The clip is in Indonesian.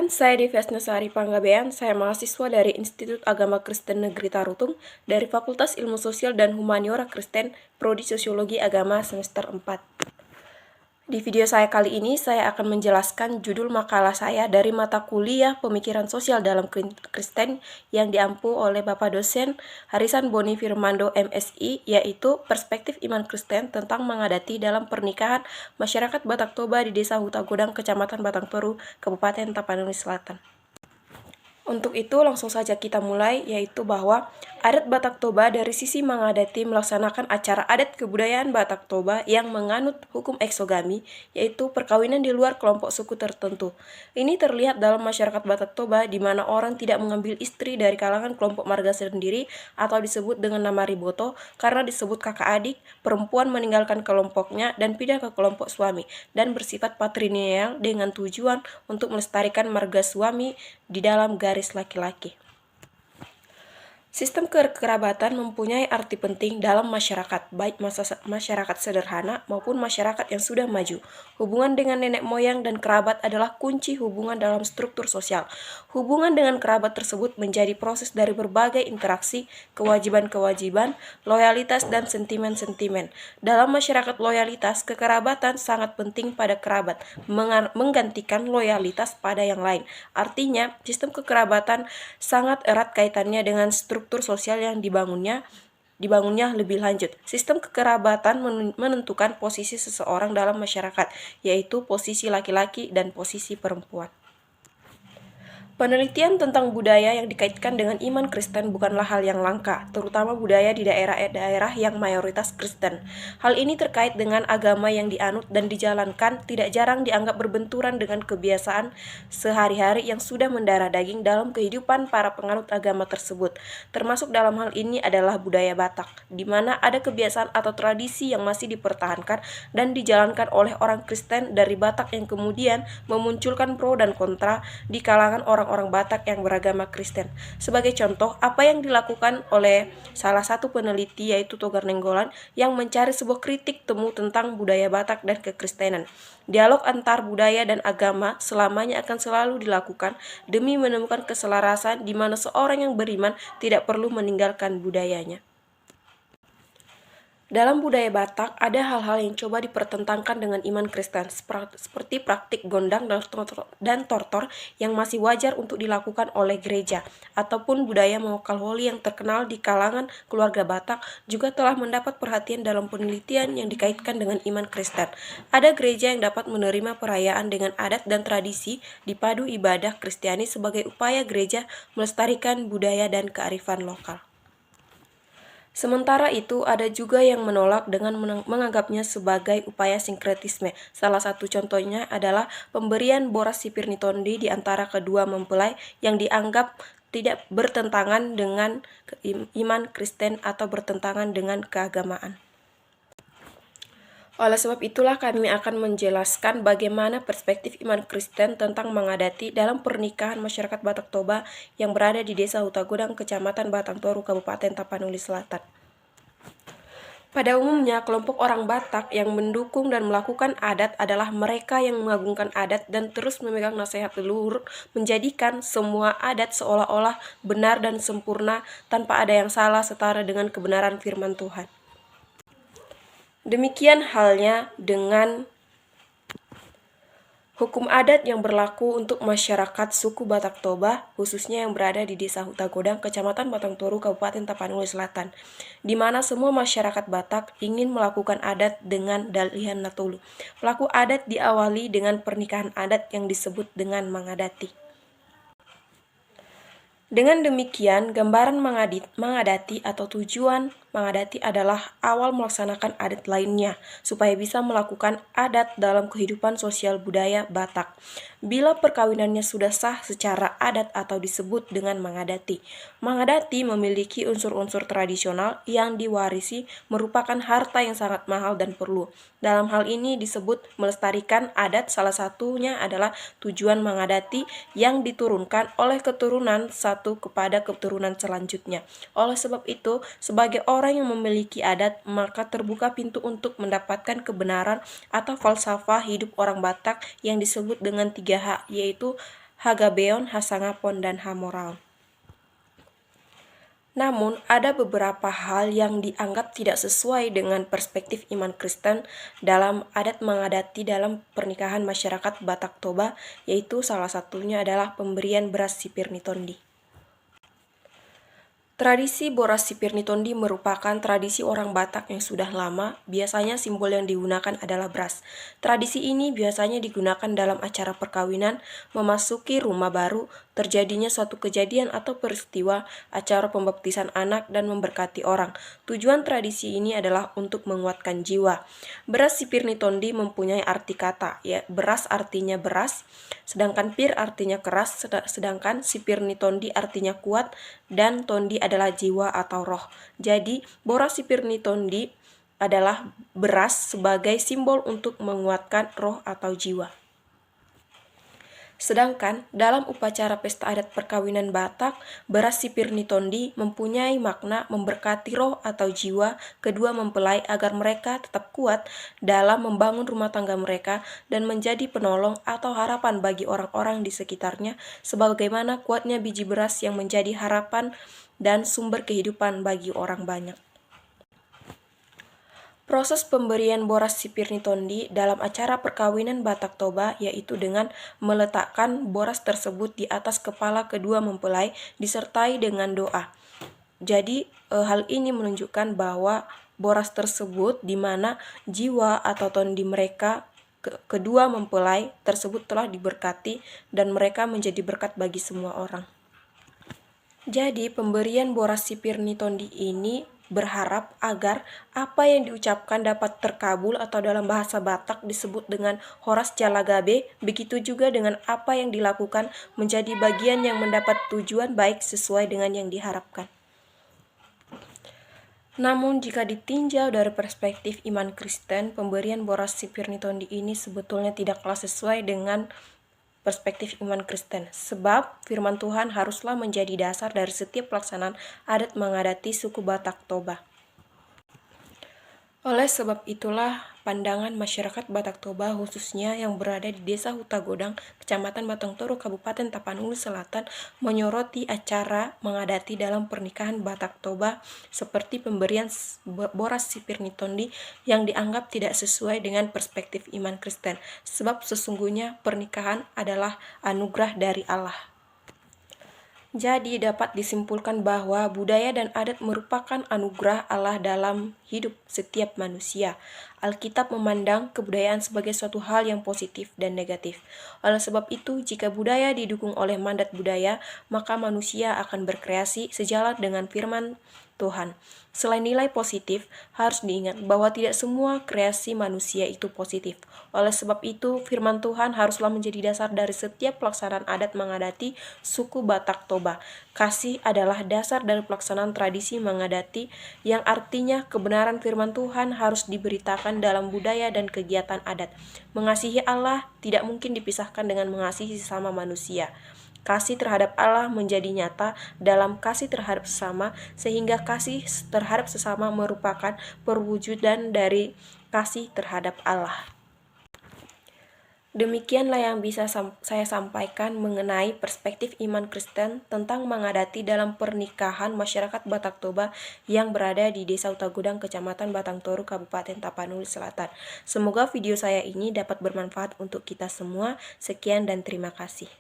Perkenalkan, saya Devasnasari Panggabean, saya mahasiswa dari Institut Agama Kristen Negeri Tarutung dari Fakultas Ilmu Sosial dan Humaniora Kristen, Prodi Sosiologi Agama semester 4. Di video saya kali ini, saya akan menjelaskan judul makalah saya dari mata kuliah Pemikiran Sosial dalam Kristen yang diampu oleh Bapak dosen Harisan Boni Firmando MSI, yaitu Perspektif Iman Kristen tentang mengadati dalam pernikahan masyarakat Batak Toba di Desa Hutagodang, Kecamatan Batang Toru, Kabupaten Tapanuli Selatan. Untuk itu langsung saja kita mulai, yaitu bahwa adat Batak Toba dari sisi mengadati melaksanakan acara adat kebudayaan Batak Toba yang menganut hukum eksogami, yaitu perkawinan di luar kelompok suku tertentu. Ini terlihat dalam masyarakat Batak Toba di mana orang tidak mengambil istri dari kalangan kelompok marga sendiri atau disebut dengan nama riboto karena disebut kakak adik, perempuan meninggalkan kelompoknya dan pindah ke kelompok suami dan bersifat patrilineal dengan tujuan untuk melestarikan marga suami di dalam garis laki-laki. Sistem kekerabatan mempunyai arti penting dalam masyarakat, baik masyarakat sederhana maupun masyarakat yang sudah maju. Hubungan dengan nenek moyang dan kerabat adalah kunci hubungan dalam struktur sosial. Hubungan dengan kerabat tersebut menjadi proses dari berbagai interaksi, kewajiban-kewajiban, loyalitas, dan sentimen-sentimen. Dalam masyarakat loyalitas, kekerabatan sangat penting pada kerabat, menggantikan loyalitas pada yang lain. Artinya, sistem kekerabatan sangat erat kaitannya dengan struktur sosial yang dibangunnya lebih lanjut. Sistem kekerabatan menentukan posisi seseorang dalam masyarakat, yaitu posisi laki-laki dan posisi perempuan. Penelitian tentang budaya yang dikaitkan dengan iman Kristen bukanlah hal yang langka, terutama budaya di daerah-daerah yang mayoritas Kristen. Hal ini terkait dengan agama yang dianut dan dijalankan tidak jarang dianggap berbenturan dengan kebiasaan sehari-hari yang sudah mendarah daging dalam kehidupan para penganut agama tersebut. Termasuk dalam hal ini adalah budaya Batak, di mana ada kebiasaan atau tradisi yang masih dipertahankan dan dijalankan oleh orang Kristen dari Batak yang kemudian memunculkan pro dan kontra di kalangan orang-orang Batak yang beragama Kristen. Sebagai contoh, apa yang dilakukan oleh salah satu peneliti yaitu Togar Nenggolan yang mencari sebuah kritik temu tentang budaya Batak dan kekristenan. Dialog antar budaya dan agama selamanya akan selalu dilakukan demi menemukan keselarasan di mana seorang yang beriman tidak perlu meninggalkan budayanya. Dalam budaya Batak, ada hal-hal yang coba dipertentangkan dengan iman Kristen, seperti praktik gondang dan tortor yang masih wajar untuk dilakukan oleh gereja, ataupun budaya mengokal holi yang terkenal di kalangan keluarga Batak juga telah mendapat perhatian dalam penelitian yang dikaitkan dengan iman Kristen. Ada gereja yang dapat menerima perayaan dengan adat dan tradisi dipadu ibadah Kristiani sebagai upaya gereja melestarikan budaya dan kearifan lokal. Sementara itu, ada juga yang menolak dengan menganggapnya sebagai upaya sinkretisme. Salah satu contohnya adalah pemberian Boras Sipirnitondi di antara kedua mempelai yang dianggap tidak bertentangan dengan iman Kristen atau bertentangan dengan keagamaan. Oleh sebab itulah kami akan menjelaskan bagaimana perspektif iman Kristen tentang mengadati dalam pernikahan masyarakat Batak Toba yang berada di Desa Hutagodang, Kecamatan Batang Toru, Kabupaten Tapanuli Selatan. Pada umumnya, kelompok orang Batak yang mendukung dan melakukan adat adalah mereka yang mengagungkan adat dan terus memegang nasihat leluhur, menjadikan semua adat seolah-olah benar dan sempurna tanpa ada yang salah setara dengan kebenaran firman Tuhan. Demikian halnya dengan hukum adat yang berlaku untuk masyarakat suku Batak Toba, khususnya yang berada di Desa Hutagodang, Kecamatan Batang Toru, Kabupaten Tapanuli Selatan, di mana semua masyarakat Batak ingin melakukan adat dengan dalihan natulu. Pelaku adat diawali dengan pernikahan adat yang disebut dengan mengadati. Dengan demikian, gambaran mengadati atau tujuan mengadati adalah awal melaksanakan adat lainnya, supaya bisa melakukan adat dalam kehidupan sosial budaya Batak. Bila perkawinannya sudah sah secara adat atau disebut dengan mengadati. Mengadati memiliki unsur-unsur tradisional yang diwarisi merupakan harta yang sangat mahal dan perlu. Dalam hal ini disebut melestarikan adat, salah satunya adalah tujuan mengadati yang diturunkan oleh keturunan satu kepada keturunan selanjutnya. Oleh sebab itu, sebagai orang yang memiliki adat, maka terbuka pintu untuk mendapatkan kebenaran atau falsafah hidup orang Batak yang disebut dengan 3H, yaitu Hagabeon, Hasangapon, dan Hamoraon. Namun, ada beberapa hal yang dianggap tidak sesuai dengan perspektif iman Kristen dalam adat mengadati dalam pernikahan masyarakat Batak Toba, yaitu salah satunya adalah pemberian beras Sipirni Tondi. Tradisi Boras Sipirni Tondi merupakan tradisi orang Batak yang sudah lama. Biasanya simbol yang digunakan adalah beras. Tradisi ini biasanya digunakan dalam acara perkawinan, memasuki rumah baru, terjadinya suatu kejadian atau peristiwa, acara pembaptisan anak, dan memberkati orang. Tujuan tradisi ini adalah untuk menguatkan jiwa. Beras Sipirni Tondi mempunyai arti kata, ya beras artinya beras, sedangkan pir artinya keras, sedangkan Sipirni Tondi artinya kuat, dan Tondi adalah jiwa atau roh. Jadi, Boras Sipirni Tondi adalah beras sebagai simbol untuk menguatkan roh atau jiwa. Sedangkan dalam upacara pesta adat perkawinan Batak, beras Sipirni Tondi mempunyai makna memberkati roh atau jiwa kedua mempelai agar mereka tetap kuat dalam membangun rumah tangga mereka dan menjadi penolong atau harapan bagi orang-orang di sekitarnya, sebagaimana kuatnya biji beras yang menjadi harapan dan sumber kehidupan bagi orang banyak. Proses pemberian Boras Sipirni Tondi dalam acara perkawinan Batak Toba yaitu dengan meletakkan boras tersebut di atas kepala kedua mempelai disertai dengan doa. Jadi hal ini menunjukkan bahwa boras tersebut di mana jiwa atau tondi mereka kedua mempelai tersebut telah diberkati dan mereka menjadi berkat bagi semua orang. Jadi pemberian Boras Sipirni Tondi ini berharap agar apa yang diucapkan dapat terkabul atau dalam bahasa Batak disebut dengan Horas Jalagabe, begitu juga dengan apa yang dilakukan menjadi bagian yang mendapat tujuan baik sesuai dengan yang diharapkan. Namun jika ditinjau dari perspektif iman Kristen, pemberian Boras Sipirni Tondi ini sebetulnya tidaklah sesuai dengan perspektif iman Kristen, sebab firman Tuhan haruslah menjadi dasar dari setiap pelaksanaan adat mengadati suku Batak Toba. Oleh sebab itulah, pandangan masyarakat Batak Toba khususnya yang berada di Desa Hutagodang, Kecamatan Batang Toru, Kabupaten Tapanuli Selatan, menyoroti acara mengadati dalam pernikahan Batak Toba seperti pemberian Boras Sipirni Tondi yang dianggap tidak sesuai dengan perspektif iman Kristen, sebab sesungguhnya pernikahan adalah anugerah dari Allah. Jadi dapat disimpulkan bahwa budaya dan adat merupakan anugerah Allah dalam hidup setiap manusia. Alkitab memandang kebudayaan sebagai suatu hal yang positif dan negatif. Oleh sebab itu, jika budaya didukung oleh mandat budaya, maka manusia akan berkreasi sejalan dengan firman Tuhan. Selain nilai positif, harus diingat bahwa tidak semua kreasi manusia itu positif. Oleh sebab itu, firman Tuhan haruslah menjadi dasar dari setiap pelaksanaan adat mengadati suku Batak Toba. Kasih adalah dasar dari pelaksanaan tradisi mengadati, yang artinya kebenaran firman Tuhan harus diberitakan dalam budaya dan kegiatan adat. Mengasihi Allah tidak mungkin dipisahkan dengan mengasihi sesama manusia. Kasih terhadap Allah menjadi nyata dalam kasih terhadap sesama, sehingga kasih terhadap sesama merupakan perwujudan dari kasih terhadap Allah. Demikianlah yang bisa saya sampaikan mengenai perspektif iman Kristen tentang mengadati dalam pernikahan masyarakat Batak Toba yang berada di Desa Hutagodang, Kecamatan Batang Toru, Kabupaten Tapanuli Selatan. Semoga video saya ini dapat bermanfaat untuk kita semua. Sekian dan terima kasih.